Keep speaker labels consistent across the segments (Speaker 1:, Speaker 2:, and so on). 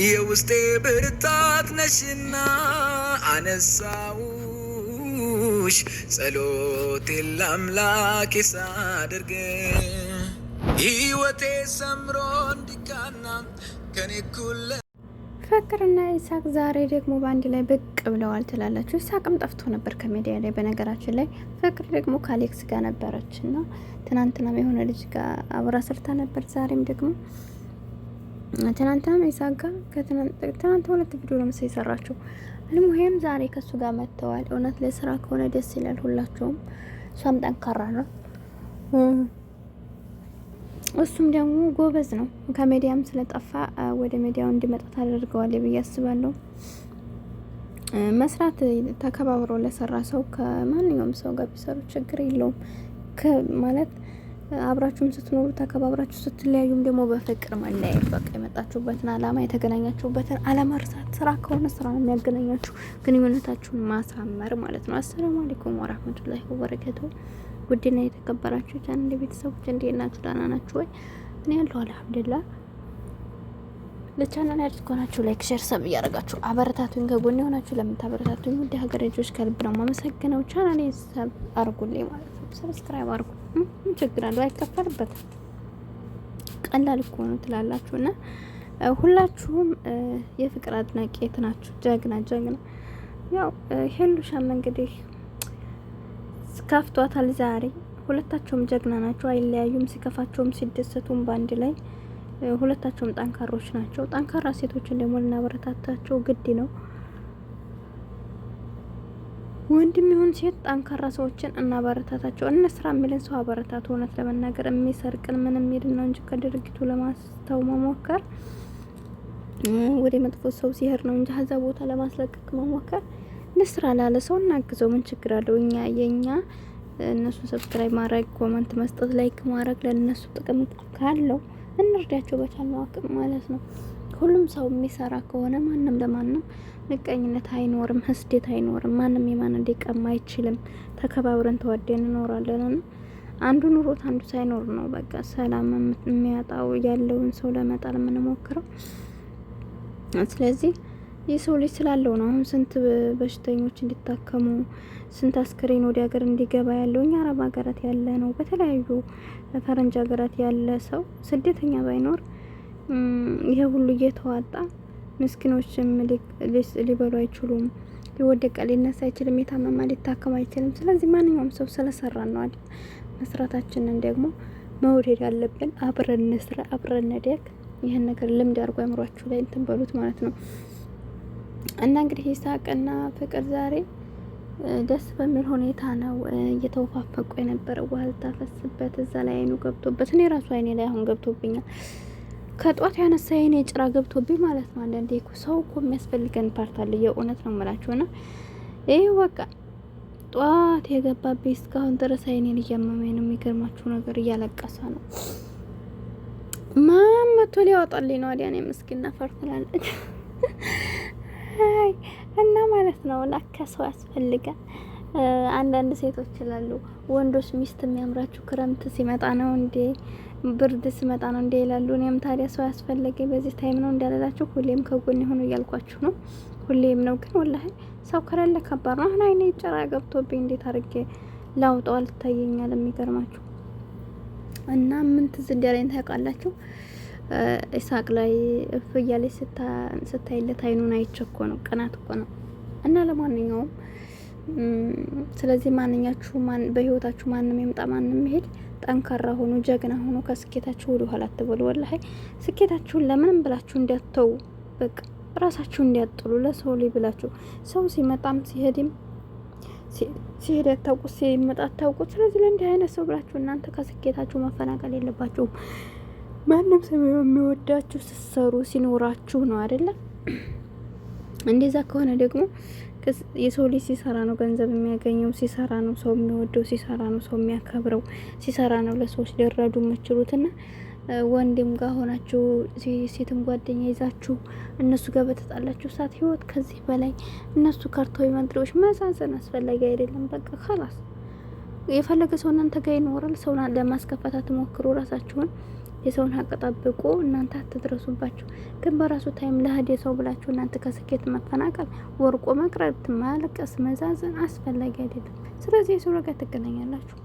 Speaker 1: የውስጤ ብርታት ነሽና አነሳውሽ ጸሎቴን ለአምላኬ ሳደርግ ሕይወቴ ሰምሮ እንዲቃና ከኔ እኩል
Speaker 2: ፍቅርና ይሳቅ ዛሬ ደግሞ በአንድ ላይ ብቅ ብለዋል ትላላችሁ። ይሳቅም ጠፍቶ ነበር ከሚዲያ ላይ። በነገራችን ላይ ፍቅር ደግሞ ከአሌክስ ጋር ነበረች እና ትናንትናም የሆነ ልጅ ጋር አብራ ሰርታ ነበር። ዛሬም ደግሞ ትናንትናም ይሳቅ ጋር ትናንት ሁለት ቪዲዮ ነው መሰለኝ የሰራችው። አልሙሄም ዛሬ ከሱ ጋር መጥተዋል። እውነት ለስራ ከሆነ ደስ ይላል ሁላቸውም። እሷም ጠንካራ ነው፣ እሱም ደግሞ ጎበዝ ነው። ከሚዲያም ስለጠፋ ወደ ሚዲያው እንዲመጣ ታደርገዋል ብዬ አስባለሁ። መስራት ተከባብሮ ለሰራ ሰው ከማንኛውም ሰው ጋር ቢሰሩ ችግር የለውም። ማለት አብራችሁም ስትኖሩ ተከባብራችሁ ስትለያዩም ደግሞ በፍቅር መለያየት፣ በቃ የመጣችሁበትን አላማ የተገናኛችሁበትን አላማ እርሳት። ስራ ከሆነ ስራ ነው የሚያገናኛችሁ፣ ግንኙነታችሁን ማሳመር ማለት ነው። አሰላሙ አለይኩም ወራህመቱላሂ ወበረካቱሁ። ውድና የተከበራችሁ ቻናል ቤተሰቦች እንዴት ናችሁ? ደህና ናችሁ ወይ? እኔ ያለሁ አልሐምዱሊላህ። ለቻናል አዲስ ከሆናችሁ ላይክ፣ ሼር፣ ሰብ እያደረጋችሁ አበረታቱኝ። ከጎን የሆናችሁ ለምታበረታቱኝ ውድ ሀገር ልጆች ከልብ ነው የማመሰግነው። ቻናሌን ሰብ አርጉልኝ ማለት ነው። ሰብስክራይብ አርጉ። ምን ችግር አለው? አይከፈልበትም። ቀላል እኮ ነው ትላላችሁና ሁላችሁም የፍቅር አድናቂ ናችሁ። ጀግና ያው ሄሉሻም እንግዲህ ከፍቷታል ዛሬ። ሁለታቸውም ጀግና ናቸው፣ አይለያዩም። ሲከፋቸውም ሲደሰቱም በአንድ ላይ ሁለታቸውም ጠንካሮች ናቸው። ጠንካራ ሴቶችን ደግሞ ልናበረታታቸው ግድ ነው። ወንድም ይሁን ሴት ጠንካራ ሰዎችን እናበረታታቸው። እንስራ የሚልን ሰው አበረታቱ። እውነት ለመናገር የሚሰርቅን ምን የሚል ነው እንጂ ከድርጊቱ ለማስተው መሞከር ወደ መጥፎ ሰው ሲሄድ ነው እንጂ ሀዛ ቦታ ለማስለቀቅ መሞከር። እንስራ ላለ ሰው እናግዘው። ምን ችግር አለው? የኛ እነሱን ሰብስክራይብ ማድረግ፣ ኮመንት መስጠት፣ ላይክ ማድረግ ለነሱ ጥቅም ካለው እንርዳቸው በቻልነው አቅም ማለት ነው። ሁሉም ሰው የሚሰራ ከሆነ ማንም ለማንም ምቀኝነት አይኖርም፣ ህስደት አይኖርም። ማንም የማን እንዲቀማ አይችልም። ተከባብረን ተዋደን እንኖራለን። አንዱ ኑሮት አንዱ ሳይኖር ነው በቃ ሰላም የሚያጣው ያለውን ሰው ለመጣል የምንሞክረው። ስለዚህ የሰው ልጅ ስላለው ነው አሁን ስንት በሽተኞች እንዲታከሙ ስንት አስክሬን ወደ ሀገር እንዲገባ ያለው። እኛ አረብ ሀገራት ያለ ነው፣ በተለያዩ ፈረንጅ ሀገራት ያለ ሰው ስደተኛ ባይኖር ይሄ ሁሉ እየተዋጣ ምስኪኖችም ሊበሉ አይችሉም። ሊወደቀ ሊነሳ አይችልም። የታመማ ሊታከም አይችልም። ስለዚህ ማንኛውም ሰው ስለሰራ ነው አይደል? መስራታችንን ደግሞ መውደድ አለብን። አብረን እንስራ፣ አብረን እንደግ። ይሄን ነገር ልምድ አድርጎ አእምሯችሁ ላይ እንትን በሉት ማለት ነው። እና እንግዲህ ይሳቅና ፍቅር ዛሬ ደስ በሚል ሁኔታ ነው እየተወፋፈቁ የነበረው። ውሃ ልታፈስበት እዛ ላይ አይኑ ገብቶበት፣ እኔ ራሱ አይኔ ላይ አሁን ገብቶብኛል። ከጧት ያነሳ አይኔ ጭራ ገብቶብኝ ማለት ነው። አንዳንዴ እኮ ሰው እኮ የሚያስፈልገን ፓርት አለ። የእውነት ነው የምላችሁና ይሄ በቃ ጧት የገባብኝ እስካሁን ድረስ አይኔን እያመመኝ ነው። የሚገርማችሁ ነገር እያለቀሰ ነው። ማን መቶ ሊያወጣልኝ ነው? አዲያ ነው ምስኪና ፈርትላለች እና ማለት ነው ላከ ሰው ያስፈልጋል። አንዳንድ ሴቶች ይላሉ ወንዶች ሚስት የሚያምራችሁ ክረምት ሲመጣ ነው እንዴ ብርድ ሲመጣ ነው እንዴ ይላሉ። እኔም ታዲያ ሰው ያስፈልገኝ በዚህ ታይም ነው እንዳላላችሁ ሁሌም ከጎን ሆኖ እያልኳችሁ ነው። ሁሌም ነው ግን ወላሂ ሰው ከሌለ ከባድ ነው። አሁን አይኔ ጭራ ገብቶብኝ እንዴት አድርጌ ላውጣው አልታየኛል። የሚገርማችሁ እና ምን ትዝ እንዲያለኝ ታውቃላችሁ? ኢሳቅ ላይ እፍ እያለች ስታይለት አይኑን አይቸኮ ነው። ቅናት እኮ ነው። እና ለማንኛውም ስለዚህ ማንኛችሁ በህይወታችሁ ማንም ይምጣ ማንም ይሄድ ጠንካራ ሆኖ ጀግና ሆኖ ከስኬታችሁ ወደ ኋላ አትበሉ። ወላሂ ስኬታችሁን ለምንም ብላችሁ እንዲያተው በቃ ራሳችሁ እንዲያጥሉ ለሰው ላይ ብላችሁ ሰው ሲመጣም ሲሄድም ሲሄድ አታውቁት ሲመጣ አታውቁት። ስለዚህ ለእንዲህ አይነት ሰው ብላችሁ እናንተ ከስኬታችሁ መፈናቀል የለባችሁም። ማንም ሰው የሚወዳችሁ ስትሰሩ ሲኖራችሁ ነው አይደለም? እንደዛ ከሆነ ደግሞ የሰው ልጅ ሲሰራ ነው ገንዘብ የሚያገኘው፣ ሲሰራ ነው ሰው የሚወደው፣ ሲሰራ ነው ሰው የሚያከብረው፣ ሲሰራ ነው ለሰዎች ሊረዱ የምትችሉትና ወንድም ጋር ሆናችሁ ሴትም ጓደኛ ይዛችሁ እነሱ ጋር በተጣላችሁ ሰዓት ህይወት ከዚህ በላይ እነሱ ከርታዊ መንጥሪዎች መዛዘን አስፈላጊ አይደለም። በቃ خلاص የፈለገ ሰው እናንተ ጋር ይኖራል። ሰው ለማስከፋት አትሞክሩ። ራሳችሁን የሰውን ሀቅ ጠብቁ። እናንተ አትድረሱባቸው። ግን በራሱ ታይም ለህዴ ሰው ብላችሁ እናንተ ከስኬት መፈናቀል፣ ወርቆ መቅረት፣ ማለቀስ፣ መዛዘን አስፈላጊ አይደለም። ስለዚህ የሰው ጋር ትገናኛላችሁ።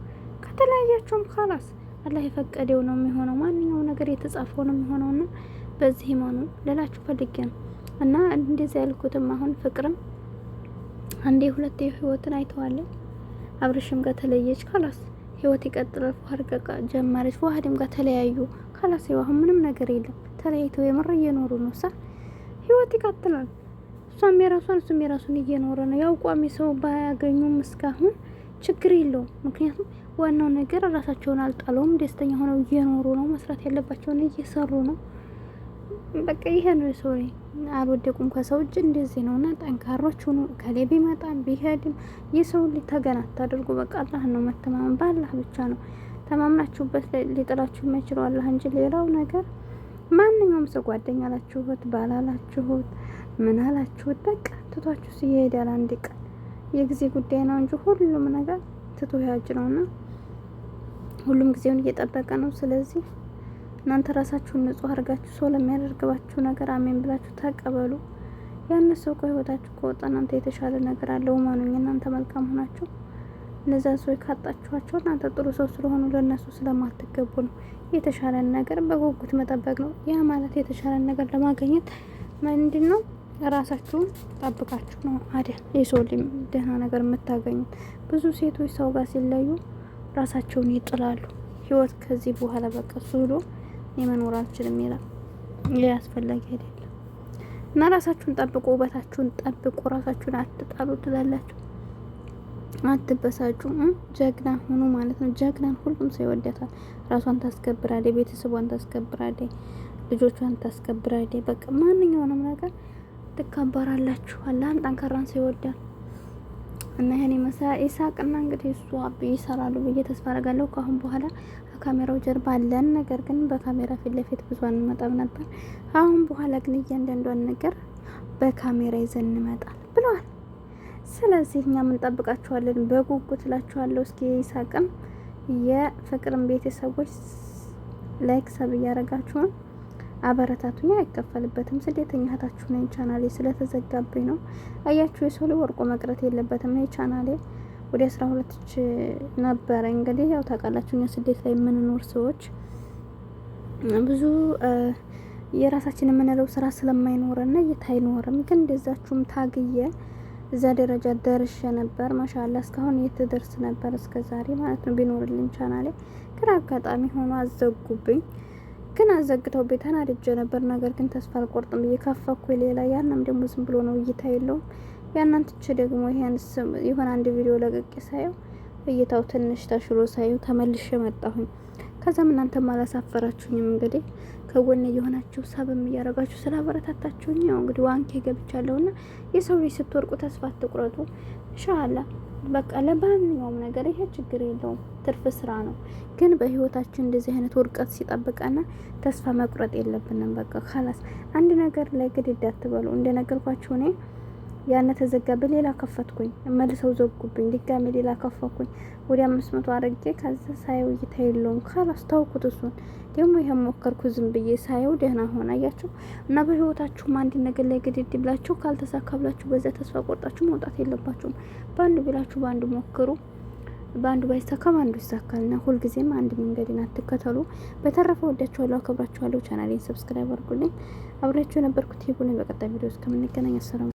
Speaker 2: ከተለያያችሁም ካላስ አላህ የፈቀደው ነው የሚሆነው። ማንኛውም ነገር የተጻፈው ነው የሚሆነውና በዚህ መኑ ልላችሁ ፈልጌ ነው። እና እንደዚህ ያልኩትም አሁን ፍቅርም አንዴ ሁለቴ ህይወትን አይተዋለች። አብርሽም ጋር ተለየች፣ ካላስ ህይወት ይቀጥላል። ፉሀድ ጋር ጀመረች፣ ፉሀድም ጋር ተለያዩ፣ ካላስ አሁን ምንም ነገር የለም። ተለያይተው የምር እየኖሩ ነው። ህይወት ይቀጥላል። እሷም የራሷን እሱም የራሱን እየኖረ ነው። ያው ቋሚ ሰው ባያገኙም እስካሁን ችግር የለውም። ምክንያቱም ዋናው ነገር ራሳቸውን አልጣለውም። ደስተኛ ሆነው እየኖሩ ነው። መስራት ያለባቸውን እየሰሩ ነው። በቃ ይሄ ነው ሰው አልወደቁም ከሰው እጅ። እንደዚህ ነውና ጠንካሮች ሁኑ። ከሌ ቢመጣም ቢሄድም የሰው ልጅ ተገና አታድርጉ። በቃ አላህ ነው መተማመን፣ በአላህ ብቻ ነው። ተማምናችሁበት ሊጥላችሁ የማይችለው አላህ እንጂ ሌላው ነገር ማንኛውም ሰው ጓደኛ አላችሁት፣ ባላላችሁት፣ ምን አላችሁት በቃ ትቷችሁ ሲሄዳል። አንድ ቀን የጊዜ ጉዳይ ነው እንጂ ሁሉም ነገር ትቶ ያጅ ነውና ሁሉም ጊዜውን እየጠበቀ ነው። ስለዚህ እናንተ ራሳችሁን ንጹህ አድርጋችሁ ሰው ለሚያደርግባችሁ ነገር አሜን ብላችሁ ተቀበሉ። ያን ሰው ከህይወታችሁ ከወጣ እናንተ የተሻለ ነገር አለው ማኑኝ። እናንተ መልካም ሆናችሁ እነዛ ሰዎች ካጣችኋቸው እናንተ ጥሩ ሰው ስለሆኑ ለነሱ ስለማትገቡ ነው። የተሻለ ነገር በጉጉት መጠበቅ ነው። ያ ማለት የተሻለ ነገር ለማግኘት ምንድነው? ራሳችሁን ጠብቃችሁ ነው አይደል? የሰው ልጅ ደህና ነገር የምታገኙት። ብዙ ሴቶች ሰው ጋር ሲለዩ ራሳቸውን ይጥላሉ። ህይወት ከዚህ በኋላ በቃ ሱሎ የመኖር አልችልም ይላል። ይሄ አስፈላጊ አይደለም እና ራሳችሁን ጠብቁ፣ ውበታችሁን ጠብቁ፣ ራሳችሁን አትጣሉ ትላላችሁ። አትበሳጩ፣ ጀግና ሁኑ ማለት ነው። ጀግናን ሁሉም ሰው ይወዳታል። ራሷን ታስከብራለች፣ ቤተሰቧን ታስከብራለች፣ ልጆቿን ታስከብራለች። በቃ ማንኛውንም ነገር ትከበራላችሁ። አላህም ጠንካራን ሰው ይወዳል። እና ይሄን ኢሳቅና እንግዲህ እሱ አብ ይሰራሉ ብዬ ተስፋ አደርጋለሁ። ከአሁን በኋላ ከካሜራው ጀርባ አለን። ነገር ግን በካሜራ ፊት ለፊት ብዙ አንመጣም ነበር። አሁን በኋላ ግን እያንዳንዷን ነገር በካሜራ ይዘን እንመጣል ብለዋል። ስለዚህ እኛም እንጠብቃችኋለን በጉጉት እላችኋለሁ። እስኪ ኢሳቅም የፍቅርም ቤተሰቦች ላይክ ሰብ እያደረጋችሁን አበረታቱኝ። አይከፈልበትም። ስደተኛ እህታችሁ ነኝ። ቻናሌ ስለተዘጋብኝ ነው። አያችሁ የሰው ልጅ ወርቆ መቅረት የለበትም። ነው ቻናሌ ወደ 12 ነበረ። እንግዲህ ያው ታውቃላችሁ እኛ ስደት ላይ የምንኖር ሰዎች ብዙ የራሳችን የምንለው ስራ ስለማይኖርና አይኖርም። ግን እንደዛችሁም ታግየ እዛ ደረጃ ደርሼ ነበር። ማሻአላ እስካሁን የትደርስ ነበር እስከዛሬ ማለት ነው ቢኖርልኝ ቻናሌ። ግን አጋጣሚ ሆኖ አዘጉብኝ። ግን አዘግተው ቤተና አድጀ ነበር። ነገር ግን ተስፋ አልቆርጥም ብዬ ከፈኩ ሌላ ያንም ደግሞ ዝም ብሎ ነው እይታ የለውም። ያንን ትቼ ደግሞ ይሄን ይሆን አንድ ቪዲዮ ለቀቄ ሳየው እይታው ትንሽ ተሽሎ ሳየው ተመልሼ መጣሁኝ። ከዛም እናንተም አላሳፈራችሁኝም። እንግዲህ ከጎኔ የሆናችሁ ሰብም እያረጋችሁ ስላበረታታችሁኝ ያው እንግዲህ ዋንኬ ገብቻለሁና የሰው ልጅ ስትወርቁ ተስፋ አትቁረጡ። ኢንሻአላህ በቃ ለማንኛውም ነገር ይሄ ችግር የለውም፣ ትርፍ ስራ ነው። ግን በህይወታችን እንደዚህ አይነት ውድቀት ሲጠብቀና ተስፋ መቁረጥ የለብንም። በቃ ካላስ አንድ ነገር ላይ ግድ አትበሉ። እንደነገርኳችሁ እኔ ያነ ተዘጋብኝ፣ ሌላ ከፈትኩኝ፣ መልሰው ዘጉብኝ፣ ድጋሜ ሌላ ከፈትኩኝ። ወደ 500 አረጌ ከዛ ሳየው እይታ የለውም። ካላስ ታውቁት። እሱን ደግሞ ይሄን ሞከርኩ ዝም ብዬ ሳየው ደህና ሆነ። አያችሁ። እና በህይወታችሁም አንድ ነገር ላይ ግድ ብላችሁ ካልተሳካ ብላችሁ በዛ ተስፋ ቆርጣችሁ መውጣት የለባችሁም። በአንዱ ብላችሁ በአንዱ ሞክሩ። በአንዱ ባይሳካ በአንዱ ይሳካልና ሁልጊዜም አንድ መንገድን አትከተሉ። በተረፈ ወዳችኋለሁ፣ አከብራችኋለሁ። ቻናሌን ሰብስክራይብ አድርጉልኝ። አብራችሁ የነበርኩት ይሁን። በቀጣይ ቪዲዮ እስከምንገናኝ አሰላሙ